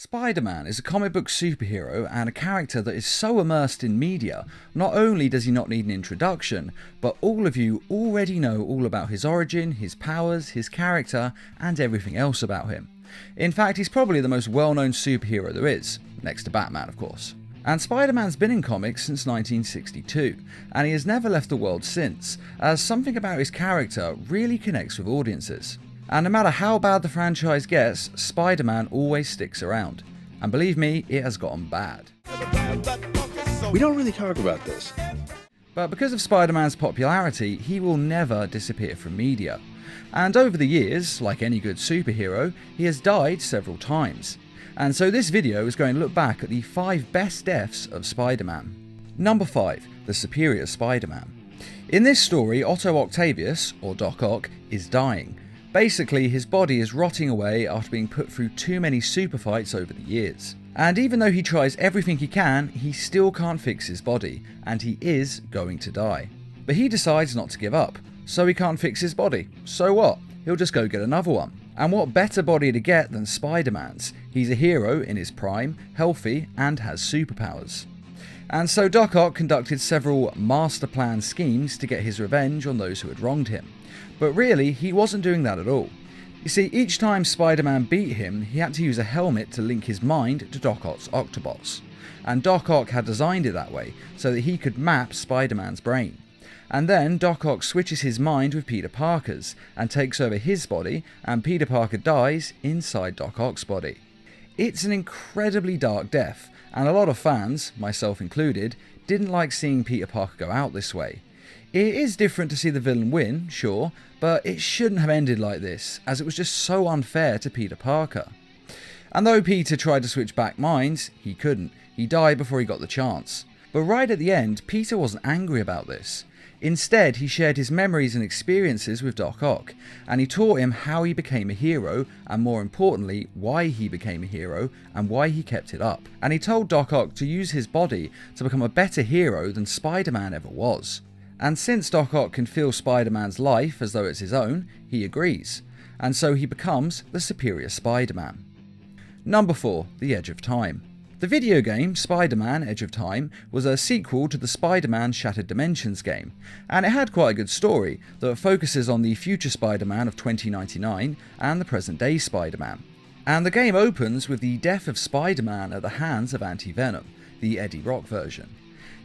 Spider-Man is a comic book superhero and a character that is so immersed in media, not only does he not need an introduction, but all of you already know all about his origin, his powers, his character, and everything else about him. In fact, he's probably the most well-known superhero there is, next to Batman of course. And Spider-Man's been in comics since 1962, and he has never left the world since, as something about his character really connects with audiences. And no matter how bad the franchise gets, Spider-Man always sticks around. And believe me, it has gotten bad. We don't really talk about this. But because of Spider-Man's popularity, he will never disappear from media. And over the years, like any good superhero, he has died several times. And so this video is going to look back at the 5 best deaths of Spider-Man. Number 5. The Superior Spider-Man. In this story, Otto Octavius, or Doc Ock, is dying. Basically, his body is rotting away after being put through too many super fights over the years. And even though he tries everything he can, he still can't fix his body, and he is going to die. But he decides not to give up, so he can't fix his body. So what? He'll just go get another one. And what better body to get than Spider-Man's? He's a hero in his prime, healthy, and has superpowers. And so Doc Ock conducted several master plan schemes to get his revenge on those who had wronged him. But really, he wasn't doing that at all. You see, each time Spider-Man beat him, he had to use a helmet to link his mind to Doc Ock's Octobots. And Doc Ock had designed it that way, so that he could map Spider-Man's brain. And then Doc Ock switches his mind with Peter Parker's, and takes over his body, and Peter Parker dies inside Doc Ock's body. It's an incredibly dark death, and a lot of fans, myself included, didn't like seeing Peter Parker go out this way. It is different to see the villain win, sure, but it shouldn't have ended like this, as it was just so unfair to Peter Parker. And though Peter tried to switch back minds, he couldn't. He died before he got the chance. But right at the end, Peter wasn't angry about this. Instead, he shared his memories and experiences with Doc Ock, and he taught him how he became a hero, and more importantly, why he became a hero, and why he kept it up. And he told Doc Ock to use his body to become a better hero than Spider-Man ever was. And since Doc Ock can feel Spider-Man's life as though it's his own, he agrees. And so he becomes the Superior Spider-Man. Number 4. The Edge of Time. The video game Spider-Man Edge of Time was a sequel to the Spider-Man Shattered Dimensions game, and it had quite a good story that focuses on the future Spider-Man of 2099 and the present day Spider-Man. And the game opens with the death of Spider-Man at the hands of Anti-Venom, the Eddie Brock version.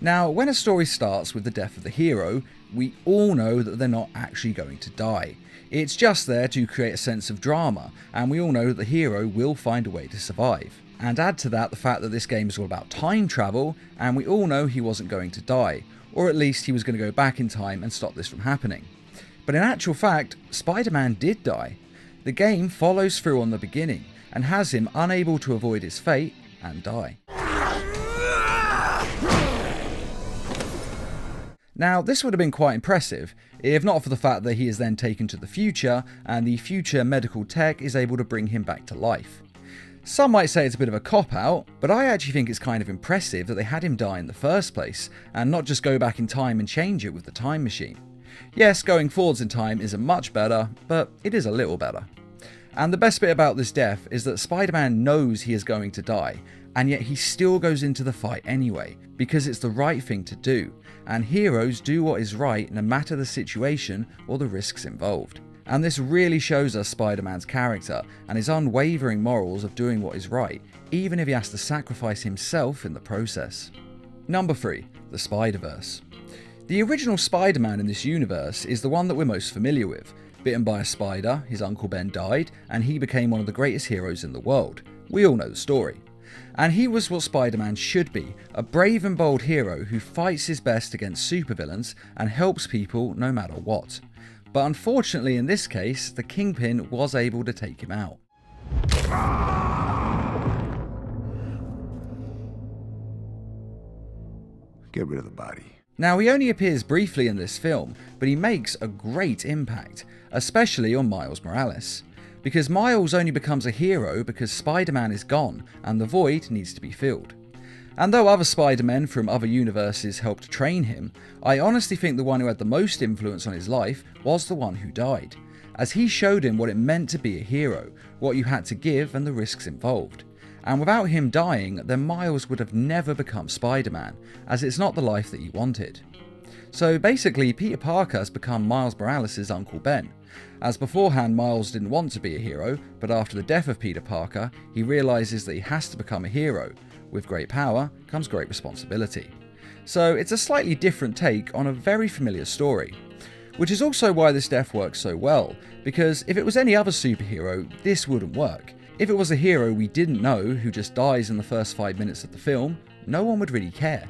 Now, when a story starts with the death of the hero, we all know that they're not actually going to die. It's just there to create a sense of drama, and we all know that the hero will find a way to survive. And add to that the fact that this game is all about time travel, and we all know he wasn't going to die, or at least he was going to go back in time and stop this from happening. But in actual fact, Spider-Man did die. The game follows through on the beginning, and has him unable to avoid his fate and die. Now, this would have been quite impressive, if not for the fact that he is then taken to the future, and the future medical tech is able to bring him back to life. Some might say it's a bit of a cop-out, but I actually think it's kind of impressive that they had him die in the first place, and not just go back in time and change it with the time machine. Yes, going forwards in time isn't much better, but it is a little better. And the best bit about this death is that Spider-Man knows he is going to die, and yet he still goes into the fight anyway, because it's the right thing to do, and heroes do what is right no matter the situation or the risks involved. And this really shows us Spider-Man's character and his unwavering morals of doing what is right, even if he has to sacrifice himself in the process. Number 3. The Spider-Verse. The original Spider-Man in this universe is the one that we're most familiar with. Bitten by a spider, his Uncle Ben died, and he became one of the greatest heroes in the world. We all know the story. And he was what Spider-Man should be, a brave and bold hero who fights his best against supervillains and helps people no matter what. But unfortunately in this case, the Kingpin was able to take him out. Get rid of the body. Now, he only appears briefly in this film, but he makes a great impact, especially on Miles Morales. Because Miles only becomes a hero because Spider-Man is gone and the void needs to be filled. And though other Spider-Men from other universes helped train him, I honestly think the one who had the most influence on his life was the one who died, as he showed him what it meant to be a hero, what you had to give and the risks involved. And without him dying, then Miles would have never become Spider-Man, as it's not the life that he wanted. So basically, Peter Parker has become Miles Morales' Uncle Ben, as beforehand Miles didn't want to be a hero, but after the death of Peter Parker, he realises that he has to become a hero. With great power comes great responsibility. So it's a slightly different take on a very familiar story. Which is also why this death works so well, because if it was any other superhero, this wouldn't work. If it was a hero we didn't know who just dies in the first 5 minutes of the film, no one would really care.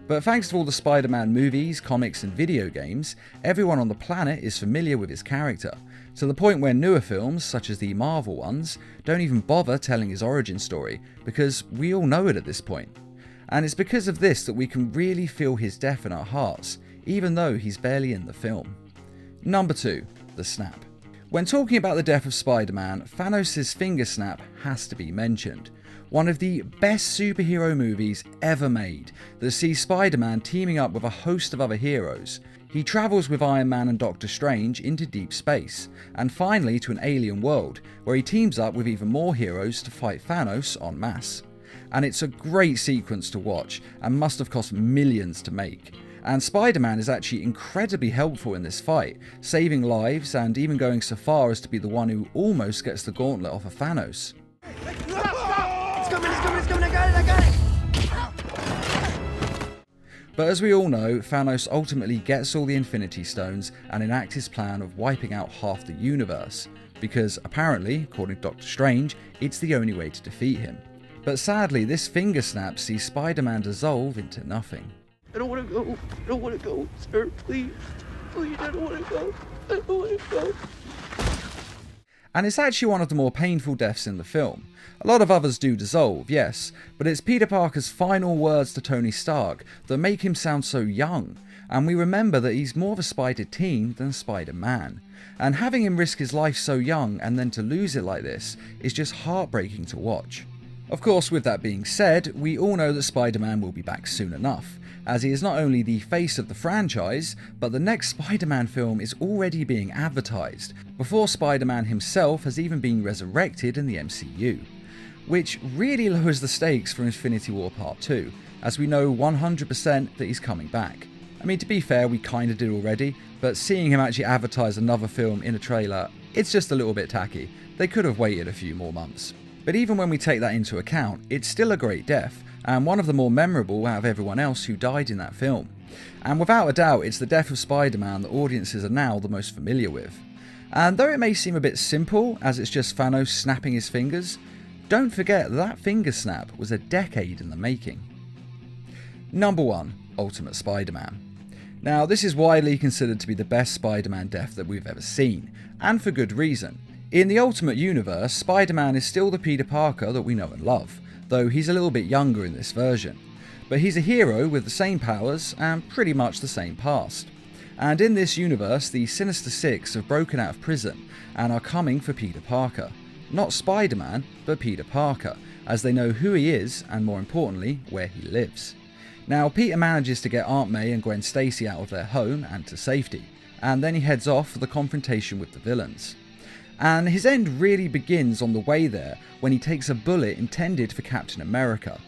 But thanks to all the Spider-Man movies, comics and video games, everyone on the planet is familiar with his character, to the point where newer films, such as the Marvel ones, don't even bother telling his origin story, because we all know it at this point. And it's because of this that we can really feel his death in our hearts, even though he's barely in the film. Number 2. The Snap. When talking about the death of Spider-Man, Thanos' finger snap has to be mentioned. One of the best superhero movies ever made that sees Spider-Man teaming up with a host of other heroes. He travels with Iron Man and Doctor Strange into deep space, and finally to an alien world, where he teams up with even more heroes to fight Thanos en masse. And it's a great sequence to watch, and must have cost millions to make. And Spider-Man is actually incredibly helpful in this fight, saving lives and even going so far as to be the one who almost gets the gauntlet off of Thanos. It's coming, I got it! But as we all know, Thanos ultimately gets all the Infinity Stones and enacts his plan of wiping out half the universe, because apparently, according to Doctor Strange, it's the only way to defeat him. But sadly, this finger snap sees Spider-Man dissolve into nothing. I don't want to go. I don't want to go, sir. Please. Please, I don't want to go. I don't want to go. And it's actually one of the more painful deaths in the film. A lot of others do dissolve, yes, but it's Peter Parker's final words to Tony Stark that make him sound so young, and we remember that he's more of a Spider-Teen than Spider-Man. And having him risk his life so young and then to lose it like this is just heartbreaking to watch. Of course, with that being said, we all know that Spider-Man will be back soon enough, as he is not only the face of the franchise, but the next Spider-Man film is already being advertised, before Spider-Man himself has even been resurrected in the MCU. Which really lowers the stakes for Infinity War Part 2, as we know 100% that he's coming back. I mean, to be fair, we kinda did already, but seeing him actually advertise another film in a trailer, it's just a little bit tacky. They could have waited a few more months. But even when we take that into account, it's still a great death, and one of the more memorable out of everyone else who died in that film. And without a doubt, it's the death of Spider-Man that audiences are now the most familiar with. And though it may seem a bit simple, as it's just Thanos snapping his fingers, don't forget that finger snap was a decade in the making. Number 1. Ultimate Spider-Man. Now, this is widely considered to be the best Spider-Man death that we've ever seen, and for good reason. In the Ultimate Universe, Spider-Man is still the Peter Parker that we know and love, though he's a little bit younger in this version. But he's a hero with the same powers and pretty much the same past. And in this universe, the Sinister Six have broken out of prison and are coming for Peter Parker. Not Spider-Man, but Peter Parker, as they know who he is and more importantly, where he lives. Now, Peter manages to get Aunt May and Gwen Stacy out of their home and to safety, and then he heads off for the confrontation with the villains. And his end really begins on the way there when he takes a bullet intended for Captain America.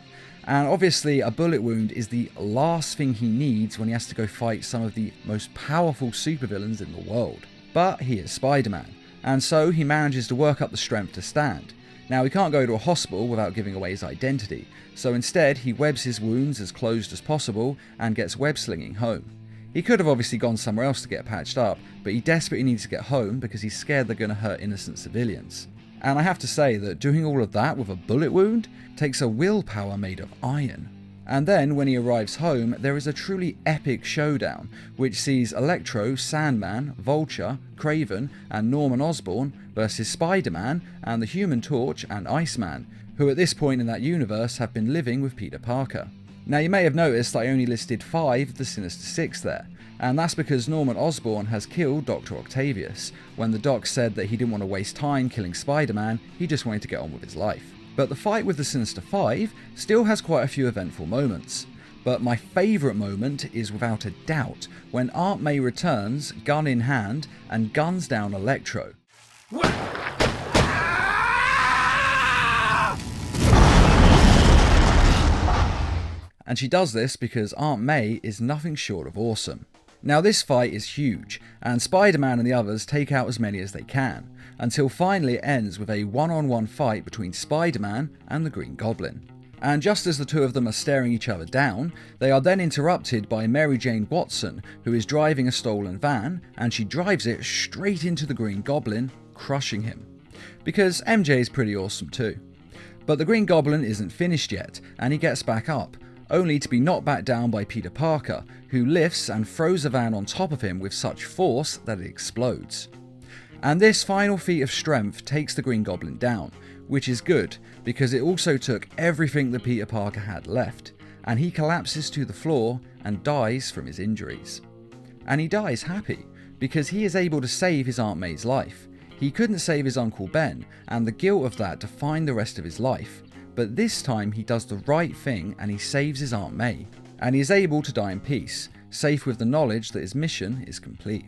And obviously a bullet wound is the last thing he needs when he has to go fight some of the most powerful supervillains in the world. But he is Spider-Man, and so he manages to work up the strength to stand. Now, he can't go to a hospital without giving away his identity, so instead he webs his wounds as closed as possible and gets web slinging home. He could have obviously gone somewhere else to get patched up, but he desperately needs to get home because he's scared they're going to hurt innocent civilians. And I have to say that doing all of that with a bullet wound takes a willpower made of iron. And then when he arrives home, there is a truly epic showdown, which sees Electro, Sandman, Vulture, Kraven and Norman Osborn versus Spider-Man and the Human Torch and Iceman, who at this point in that universe have been living with Peter Parker. Now, you may have noticed I only listed 5 of the Sinister Six there, and that's because Norman Osborn has killed Dr. Octavius. When the Doc said that he didn't want to waste time killing Spider-Man, he just wanted to get on with his life. But the fight with the Sinister Five still has quite a few eventful moments. But my favourite moment is without a doubt when Aunt May returns, gun in hand, and guns down Electro. and she does this because Aunt May is nothing short of awesome. Now this fight is huge, and Spider-Man and the others take out as many as they can, until finally it ends with a one-on-one fight between Spider-Man and the Green Goblin. And just as the two of them are staring each other down, they are then interrupted by Mary Jane Watson, who is driving a stolen van, and she drives it straight into the Green Goblin, crushing him. Because MJ is pretty awesome too. But the Green Goblin isn't finished yet, and he gets back up, only to be knocked back down by Peter Parker, who lifts and throws the van on top of him with such force that it explodes. And this final feat of strength takes the Green Goblin down, which is good, because it also took everything that Peter Parker had left, and he collapses to the floor and dies from his injuries. And he dies happy, because he is able to save his Aunt May's life. He couldn't save his Uncle Ben, and the guilt of that defined the rest of his life. But this time he does the right thing and he saves his Aunt May. And he is able to die in peace, safe with the knowledge that his mission is complete.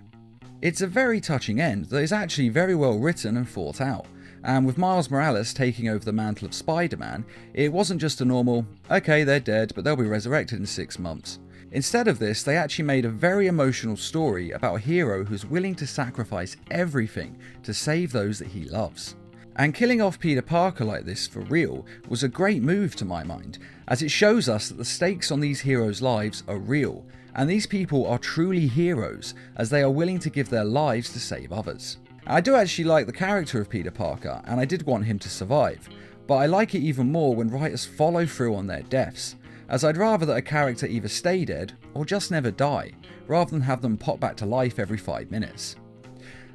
It's a very touching end that is actually very well written and thought out. And with Miles Morales taking over the mantle of Spider-Man, it wasn't just a normal, okay, they're dead, but they'll be resurrected in 6 months. Instead of this, they actually made a very emotional story about a hero who's willing to sacrifice everything to save those that he loves. And killing off Peter Parker like this for real was a great move to my mind, as it shows us that the stakes on these heroes' lives are real, and these people are truly heroes as they are willing to give their lives to save others. I do actually like the character of Peter Parker, and I did want him to survive, but I like it even more when writers follow through on their deaths, as I'd rather that a character either stay dead or just never die, rather than have them pop back to life every 5 minutes.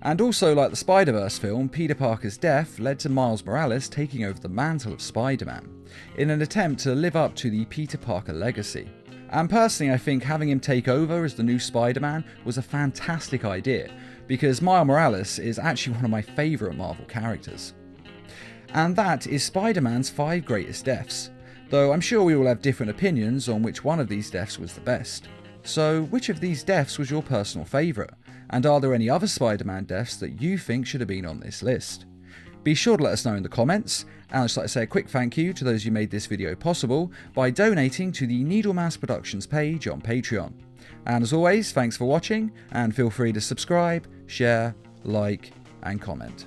And also, like the Spider-Verse film, Peter Parker's death led to Miles Morales taking over the mantle of Spider-Man, in an attempt to live up to the Peter Parker legacy. And personally, I think having him take over as the new Spider-Man was a fantastic idea, because Miles Morales is actually one of my favourite Marvel characters. And that is Spider-Man's 5 greatest deaths, though I'm sure we will have different opinions on which one of these deaths was the best. So which of these deaths was your personal favourite? And are there any other Spider-Man deaths that you think should have been on this list? Be sure to let us know in the comments, and I'd just like to say a quick thank you to those who made this video possible by donating to the Needlemass Productions page on Patreon. And as always, thanks for watching, and feel free to subscribe, share, like, and comment.